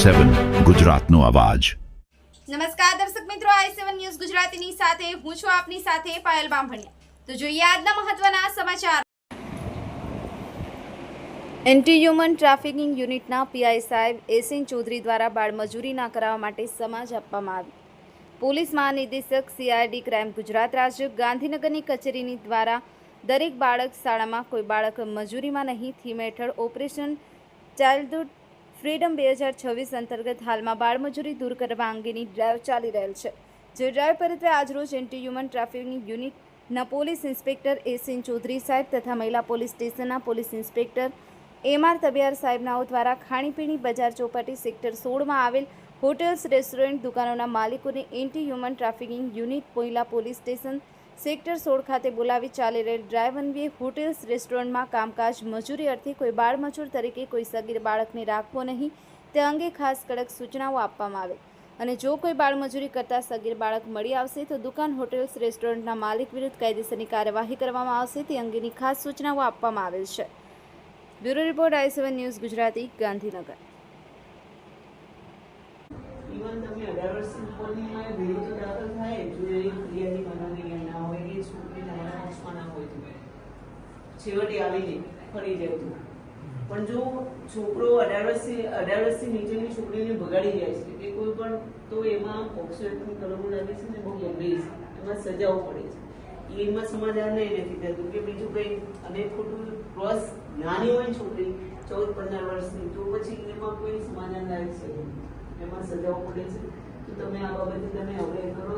i7 ગુજરાતનો અવાજ। નમસ્કાર દર્શક મિત્રો, i7 ન્યૂઝ ગુજરાતીની સાથે હું છું આપની સાથે પાયલ બામભણિયા। તો જોઈએ આજના મહત્વના સમાચાર। એન્ટી હ્યુમન ટ્રાફિકિંગ યુનિટના પીઆઈ સાહેબ એસએન ચૌધરી દ્વારા બાળમજૂરી ના કરાવવા માટે સમાજ આપવામાં આવી। પોલીસ મહાનિદેશક સીઆઈડી ક્રાઇમ ગુજરાત રાજ્ય ગાંધીનગરની કચેરીની દ્વારા દરેક બાળક શાળામાં કોઈ બાળક મજૂરીમાં નહીં થીમ હેઠળ ઓપરેશન ચાઇલ્ડહુડ ફ્રીડમ 2026 અંતર્ગત હાલમાં બાળમજૂરી દૂર કરવા અંગેની ડ્રાઈવ ચાલી રહેલ છે। જે ડ્રાઈવ પરિત્વે આજરોજ એન્ટી હ્યુમન ટ્રાફિકિંગ યુનિટના પોલીસ ઇન્સ્પેક્ટર એસએન ચૌધરી સાહેબ તથા મહિલા પોલીસ સ્ટેશનના પોલીસ ઇન્સ્પેક્ટર એમઆર તબિયાર સાહેબનાઓ દ્વારા ખાણીપીણી બજાર ચોપાટી સેક્ટર 16માં આવેલ હોટેલ્સ રેસ્ટોરન્ટ દુકાનોના માલિકોને એન્ટી હ્યુમન ટ્રાફિકિંગ યુનિટ મહિલા પોલીસ સ્ટેશન સેક્ટર 16 ખાતે બોલાવી ચાલી રહેલ ડ્રાઈવ અન્વયે હોટેલ્સ રેસ્ટોરન્ટમાં કામકાજ મજૂરી અર્થે કોઈ બાળ મજૂર તરીકે કોઈ સગીર બાળકને રાખવો નહીં તે અંગે ખાસ કડક સૂચનાઓ આપવામાં આવે અને જો કોઈ બાળ મજૂરી કરતા સગીર બાળક મળી આવશે તો દુકાન હોટેલ્સ રેસ્ટોરન્ટના માલિક વિરુદ્ધ કાયદેસરની કાર્યવાહી કરવામાં આવશે તે અંગેની ખાસ સૂચનાઓ આપવામાં આવેલ છે। Bureau report i7 news Gujarati Gandhinagar. Even તમે 18 વર્ષની ઉપરની વિરુદ્ધ દાખલ થાય જો એ ફરિયાદી બનાવની ના હોય કે છોકરી તમારા પક્ષમાં ના હોય તો છેવટે આવીને ફરી જાય તો પણ જો છોકરો 18 વર્ષથી નીચેની છોકરીને બગાડી જાય છે કે કોઈ પણ તો એમાં પોક્સો એક્ટની કલમો લાગે છે ને બહુ ગંભીર છે, એમાં સજાઓ પડે છે। એમાં સમાધાન નથી થતું કે બીજું કંઈ અને ખોટું ક્રોસ નાની હોય છોકરી 14-15 વર્ષની તો પછી એમાં કોઈ સમાધાન લાગે છે, એમાં સજાઓ પડે છે। તો તમે આ બાબતે તમે અવેર કરો।